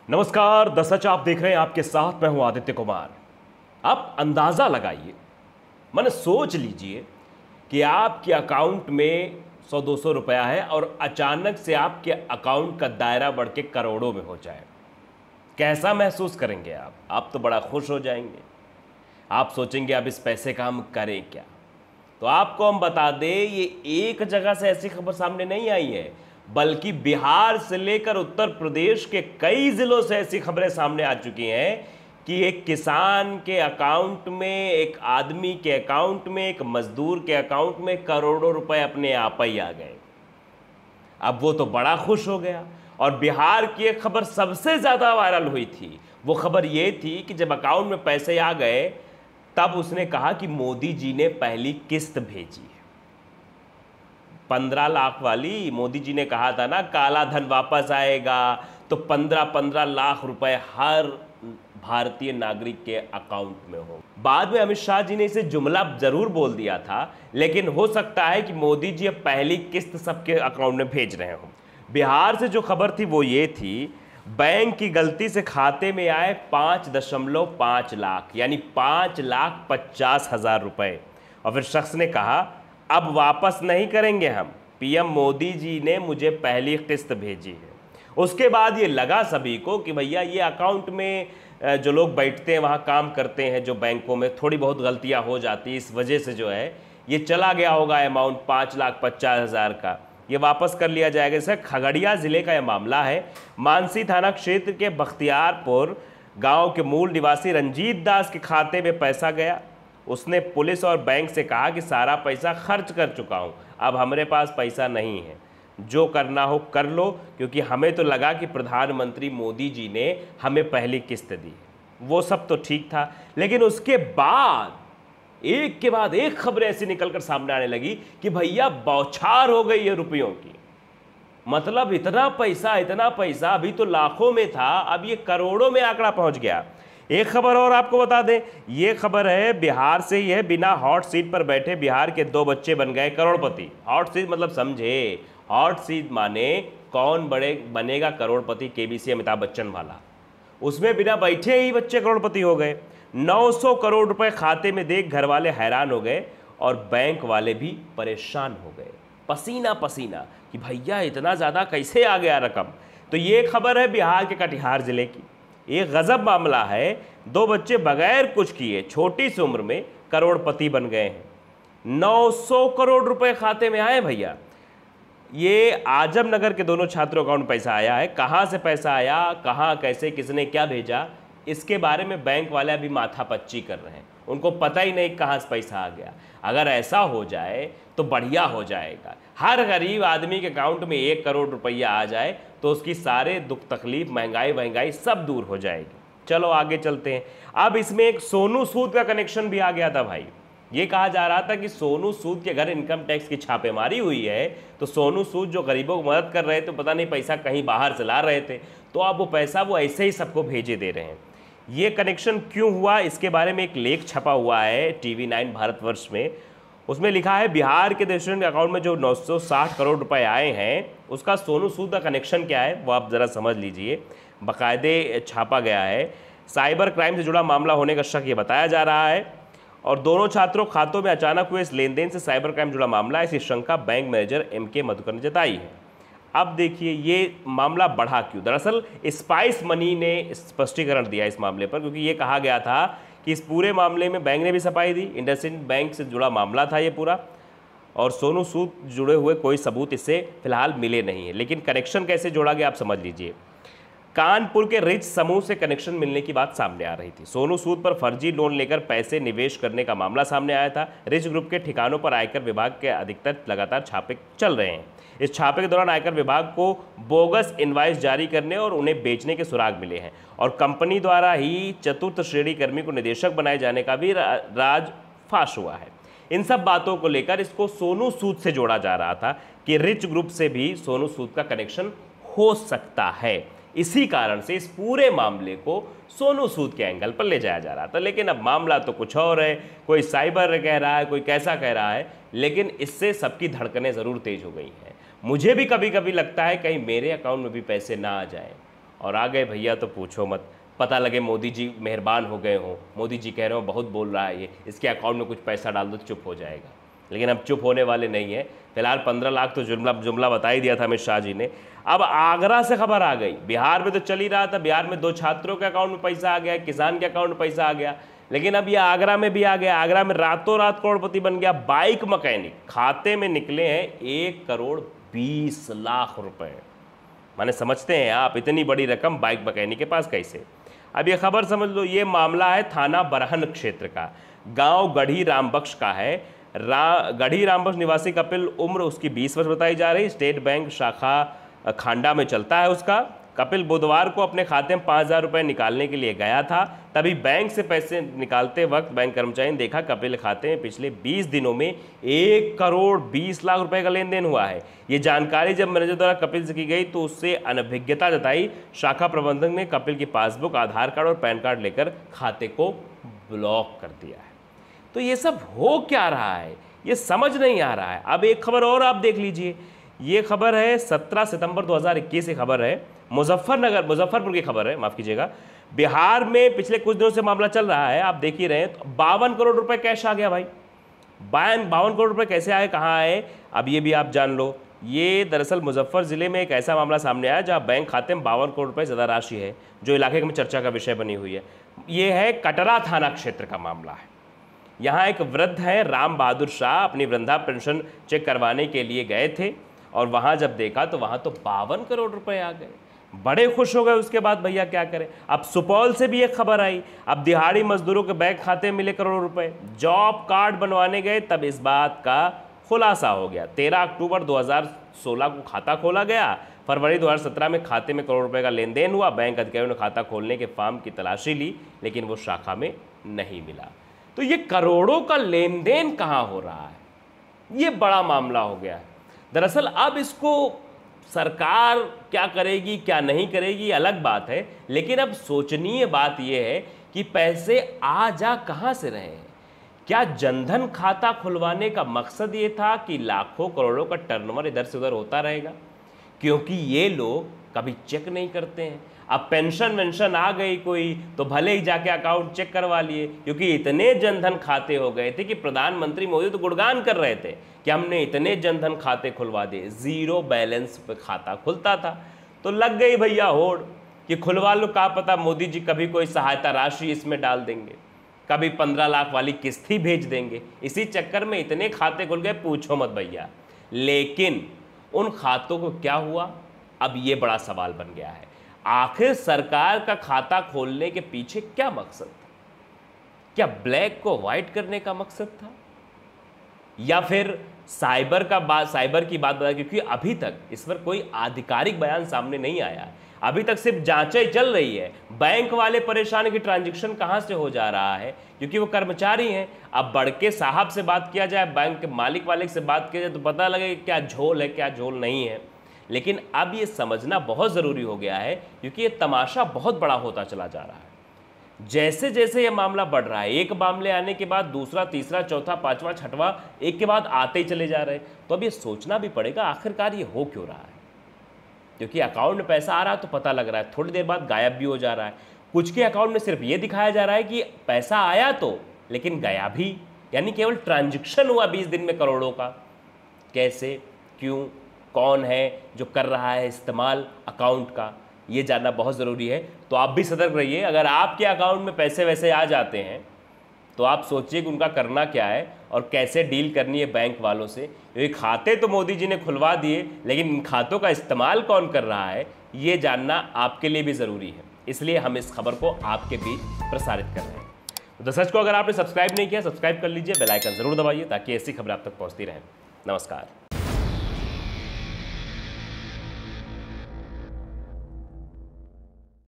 नमस्कार, the such आप देख रहे हैं। आपके साथ मैं हूं आदित्य कुमार। आप अंदाजा लगाइए, मैंने सोच लीजिए कि आपके अकाउंट में 100-200 रुपया है और अचानक से आपके अकाउंट का दायरा बढ़ के करोड़ों में हो जाए। कैसा महसूस करेंगे आप तो बड़ा खुश हो जाएंगे। आप सोचेंगे अब इस पैसे का हम करें क्या। तो आपको हम बता दें, ये एक जगह से ऐसी खबर सामने नहीं आई है, बल्कि बिहार से लेकर उत्तर प्रदेश के कई जिलों से ऐसी खबरें सामने आ चुकी हैं कि एक किसान के अकाउंट में, एक आदमी के अकाउंट में, एक मजदूर के अकाउंट में करोड़ों रुपए अपने आप ही आ गए। अब वो तो बड़ा खुश हो गया। और बिहार की एक खबर सबसे ज्यादा वायरल हुई थी। वो खबर ये थी कि जब अकाउंट में पैसे आ गए तब उसने कहा कि मोदी जी ने पहली किस्त भेजी है। 15 लाख वाली, मोदी जी ने कहा था ना काला धन वापस आएगा, तो 15-15 लाख रुपए हर भारतीय नागरिक के अकाउंट में हो। बाद में अमित शाह जी ने इसे जुमला जरूर बोल दिया था, लेकिन हो सकता है कि मोदी जी अब पहली किस्त सबके अकाउंट में भेज रहे हो। बिहार से जो खबर थी वो ये थी, बैंक की गलती से खाते में आए 5.5 लाख, यानी 5,50,000 रुपए। और फिर शख्स ने कहा अब वापस नहीं करेंगे हम, पीएम मोदी जी ने मुझे पहली किस्त भेजी है। उसके बाद ये लगा सभी को कि भैया ये अकाउंट में जो लोग बैठते हैं, वहाँ काम करते हैं, जो बैंकों में थोड़ी बहुत गलतियाँ हो जाती, इस वजह से जो है ये चला गया होगा अमाउंट 5,50,000 का, ये वापस कर लिया जाएगा। जैसे खगड़िया ज़िले का यह मामला है। मानसी थाना क्षेत्र के बख्तियारपुर गांव के मूल निवासी रंजीत दास के खाते में पैसा गया। उसने पुलिस और बैंक से कहा कि सारा पैसा खर्च कर चुका हूं, अब हमारे पास पैसा नहीं है, जो करना हो कर लो, क्योंकि हमें तो लगा कि प्रधानमंत्री मोदी जी ने हमें पहली किस्त दी। वो सब तो ठीक था, लेकिन उसके बाद एक के बाद एक खबरें ऐसी निकलकर सामने आने लगी कि भैया बौछार हो गई है रुपयों की। मतलब इतना पैसा अभी तो लाखों में था, अब ये करोड़ों में आंकड़ा पहुंच गया। एक खबर और आपको बता दें, ये खबर है बिहार से ही है। बिना हॉट सीट पर बैठे बिहार के 2 बच्चे बन गए करोड़पति। हॉट सीट मतलब समझे, हॉट सीट माने कौन बनेगा करोड़पति, केबीसी अमिताभ बच्चन वाला। उसमें बिना बैठे ही बच्चे करोड़पति हो गए। 900 करोड़ रुपए खाते में देख घर वाले हैरान हो गए और बैंक वाले भी परेशान हो गए, पसीना पसीना, कि भैया इतना ज़्यादा कैसे आ गया रकम। तो ये खबर है बिहार के कटिहार जिले की। एक गजब मामला है। 2 बच्चे बगैर कुछ किए छोटी सी उम्र में करोड़पति बन गए हैं। 900 करोड़ रुपए खाते में आए भैया। ये आजमनगर के दोनों छात्रों अकाउंट में पैसा आया है। कहाँ से पैसा आया, कहाँ, कैसे, किसने क्या भेजा, इसके बारे में बैंक वाले अभी माथापच्ची कर रहे हैं। उनको पता ही नहीं कहाँ से पैसा आ गया। अगर ऐसा हो जाए तो बढ़िया हो जाएगा। हर गरीब आदमी के अकाउंट में 1 करोड़ रुपया आ जाए तो उसकी सारे दुख तकलीफ, महंगाई सब दूर हो जाएगी। चलो आगे चलते हैं। अब इसमें एक सोनू सूद का कनेक्शन भी आ गया था भाई। ये कहा जा रहा था कि सोनू सूद के घर इनकम टैक्स की छापेमारी हुई है, तो सोनू सूद जो गरीबों को मदद कर रहे थे, पता नहीं पैसा कहीं बाहर से ला रहे थे, तो अब वो पैसा वो ऐसे ही सबको भेजे दे रहे हैं। ये कनेक्शन क्यों हुआ, इसके बारे में एक लेख छपा हुआ है TV9 भारतवर्ष में। उसमें लिखा है बिहार के रेस्टोरेंट के अकाउंट में जो 960 करोड़ रुपए आए हैं, उसका सोनू सूद का कनेक्शन क्या है वो आप ज़रा समझ लीजिए। बाकायदे छापा गया है। साइबर क्राइम से जुड़ा मामला होने का शक ये बताया जा रहा है, और दोनों छात्रों खातों में अचानक हुए इस लेन देन से साइबर क्राइम जुड़ा मामला है, ऐसी शंका बैंक मैनेजर MK मधुकर ने जताई है। अब देखिए ये मामला बढ़ा क्यों। दरअसल स्पाइस मनी ने स्पष्टीकरण दिया इस मामले पर, क्योंकि ये कहा गया था कि इस पूरे मामले में बैंक ने भी सफाई दी, इंडसइंड बैंक से जुड़ा मामला था ये पूरा, और सोनू सूद जुड़े हुए कोई सबूत इससे फिलहाल मिले नहीं है। लेकिन कनेक्शन कैसे जोड़ा गया आप समझ लीजिए। कानपुर के रिच समूह से कनेक्शन मिलने की बात सामने आ रही थी। सोनू सूद पर फर्जी लोन लेकर पैसे निवेश करने का मामला सामने आया था। रिच ग्रुप के ठिकानों पर आयकर विभाग के अधिकतर लगातार छापे चल रहे हैं। इस छापे के दौरान आयकर विभाग को बोगस इनवाइस जारी करने और उन्हें बेचने के सुराग मिले हैं, और कंपनी द्वारा ही चतुर्थ श्रेणी कर्मी को निदेशक बनाए जाने का भी राज फाश हुआ है। इन सब बातों को लेकर इसको सोनू सूद से जोड़ा जा रहा था कि रिच ग्रुप से भी सोनू सूद का कनेक्शन हो सकता है। इसी कारण से इस पूरे मामले को सोनू सूद के एंगल पर ले जाया जा रहा था। लेकिन अब मामला तो कुछ और है, कोई साइबर कह रहा है, कोई कैसा कह रहा है, लेकिन इससे सबकी धड़कनें ज़रूर तेज हो गई हैं। मुझे भी कभी कभी लगता है कहीं मेरे अकाउंट में भी पैसे ना आ जाएं, और आ गए भैया तो पूछो मत। पता लगे मोदी जी मेहरबान हो गए हों, मोदी जी कह रहे हो बहुत बोल रहा है ये, इसके अकाउंट में कुछ पैसा डाल दो चुप हो जाएगा। लेकिन अब चुप होने वाले नहीं है। फिलहाल 15 लाख तो जुमला बता ही दिया था अमित शाह जी ने। अब आगरा से खबर आ गई। बिहार में तो चल ही रहा था, बिहार में 2 छात्रों के अकाउंट में पैसा आ गया, किसान के अकाउंट में पैसा आ गया, लेकिन अब यह आगरा में भी आ गया। आगरा में रातों रात करोड़पति बन गया। बाइक मैकेनिक खाते में निकले हैं 1,20,00,000 रुपए। माने समझते हैं आप, इतनी बड़ी रकम बाइक मैकेनिक के पास कैसे। अब ये खबर समझ लो, ये मामला है थाना बरहन क्षेत्र का, गांव गढ़ी रामबख्श का है। गढ़ी रामबख्श निवासी कपिल, उम्र उसकी 20 वर्ष बताई जा रही। स्टेट बैंक शाखा खांडा में चलता है उसका। कपिल बुधवार को अपने खाते में 5,000 रुपये निकालने के लिए गया था। तभी बैंक से पैसे निकालते वक्त बैंक कर्मचारी ने देखा कपिल खाते में पिछले 20 दिनों में 1,20,00,000 रुपए का लेन देन हुआ है। ये जानकारी जब मैनेजर द्वारा कपिल से की गई तो उससे अनभिज्ञता जताई। शाखा प्रबंधक ने कपिल की पासबुक, आधार कार्ड और पैन कार्ड लेकर खाते को ब्लॉक कर दिया है। तो ये सब हो क्या रहा है, ये समझ नहीं आ रहा है। अब एक खबर और आप देख लीजिए, ये खबर है 17 सितंबर 2021 की खबर है, मुजफ्फरपुर की खबर है, माफ कीजिएगा। बिहार में पिछले कुछ दिनों से मामला चल रहा है, आप देख ही रहे हैं। तो 52 करोड़ रुपए कैश आ गया भाई। 52 करोड़ रुपए कैसे आए, कहाँ आए, अब ये भी आप जान लो। ये दरअसल मुजफ्फर जिले में एक ऐसा मामला सामने आया जहाँ बैंक खाते में 52 करोड़ रुपए ज़्यादा राशि है, जो इलाके में चर्चा का विषय बनी हुई है। ये है कटरा थाना क्षेत्र का मामला है। यहाँ एक वृद्ध है राम बहादुर शाह, अपनी वृद्धा पेंशन चेक करवाने के लिए गए थे और वहाँ जब देखा तो वहाँ तो 52 करोड़ रुपए आ गए। बड़े खुश हो गए। उसके बाद भैया क्या करें, अब सुपौल से भी एक खबर आई। अब दिहाड़ी मजदूरों के बैंक खाते में मिले करोड़ों रुपए। जॉब कार्ड बनवाने गए तब इस बात का खुलासा हो गया। 13 अक्टूबर 2016 को खाता खोला गया। फरवरी 2017 में खाते में करोड़ रुपए का लेन देन हुआ। बैंक अधिकारियों ने खाता खोलने के फॉर्म की तलाशी ली, लेकिन वो शाखा में नहीं मिला। तो ये करोड़ों का लेन देन कहाँ हो रहा है, ये बड़ा मामला हो गया है। दरअसल अब इसको सरकार क्या करेगी क्या नहीं करेगी अलग बात है, लेकिन अब सोचनीय बात यह है कि पैसे आ जा कहाँ से रहे हैं। क्या जनधन खाता खुलवाने का मकसद ये था कि लाखों करोड़ों का टर्नओवर इधर से उधर होता रहेगा, क्योंकि ये लोग कभी चेक नहीं करते हैं। अब पेंशन वेंशन आ गई कोई तो भले ही जाके अकाउंट चेक करवा लिए, क्योंकि इतने जनधन खाते हो गए थे कि प्रधानमंत्री मोदी तो गुणगान कर रहे थे कि हमने इतने जनधन खाते खुलवा दिए, 0 बैलेंस पे खाता खुलता था। तो लग गई भैया होड़ कि खुलवा लो, क्या पता मोदी जी कभी कोई सहायता राशि इसमें डाल देंगे, कभी 15 लाख वाली किस्त ही भेज देंगे। इसी चक्कर में इतने खाते खुल गए पूछो मत भैया। लेकिन उन खातों को क्या हुआ, अब ये बड़ा सवाल बन गया है। आखिर सरकार का खाता खोलने के पीछे क्या मकसद था? क्या ब्लैक को व्हाइट करने का मकसद था, या फिर साइबर की बात बता, क्योंकि अभी तक इस पर कोई आधिकारिक बयान सामने नहीं आया। अभी तक सिर्फ जांचें चल रही है। बैंक वाले परेशान कि ट्रांजैक्शन कहां से हो जा रहा है, क्योंकि वो कर्मचारी हैं। अब बढ़ के साहब से बात किया जाए, बैंक के मालिक वाले से बात किया जाए तो पता लगे क्या झोल है क्या झोल नहीं है। लेकिन अब ये समझना बहुत ज़रूरी हो गया है, क्योंकि ये तमाशा बहुत बड़ा होता चला जा रहा है। जैसे जैसे ये मामला बढ़ रहा है, एक मामले आने के बाद दूसरा, तीसरा, चौथा, पांचवा, छठवां एक के बाद आते ही चले जा रहे हैं। तो अब ये सोचना भी पड़ेगा आखिरकार ये हो क्यों रहा है। क्योंकि अकाउंट में पैसा आ रहा है तो पता लग रहा है, थोड़ी देर बाद गायब भी हो जा रहा है। कुछ के अकाउंट में सिर्फ ये दिखाया जा रहा है कि पैसा आया तो, लेकिन गया भी, यानी केवल ट्रांजैक्शन हुआ 20 दिन में करोड़ों का। कैसे, क्यों, कौन है जो कर रहा है इस्तेमाल अकाउंट का, ये जानना बहुत ज़रूरी है। तो आप भी सतर्क रहिए। अगर आपके अकाउंट में पैसे वैसे आ जाते हैं तो आप सोचिए कि उनका करना क्या है और कैसे डील करनी है बैंक वालों से। क्योंकि खाते तो मोदी जी ने खुलवा दिए, लेकिन इन खातों का इस्तेमाल कौन कर रहा है ये जानना आपके लिए भी ज़रूरी है। इसलिए हम इस खबर को आपके बीच प्रसारित कर रहे हैं। तो सच को अगर आपने सब्सक्राइब नहीं किया, सब्सक्राइब कर लीजिए, बेल आइकन ज़रूर दबाइए ताकि ऐसी खबर आप तक पहुँचती रहे। नमस्कार।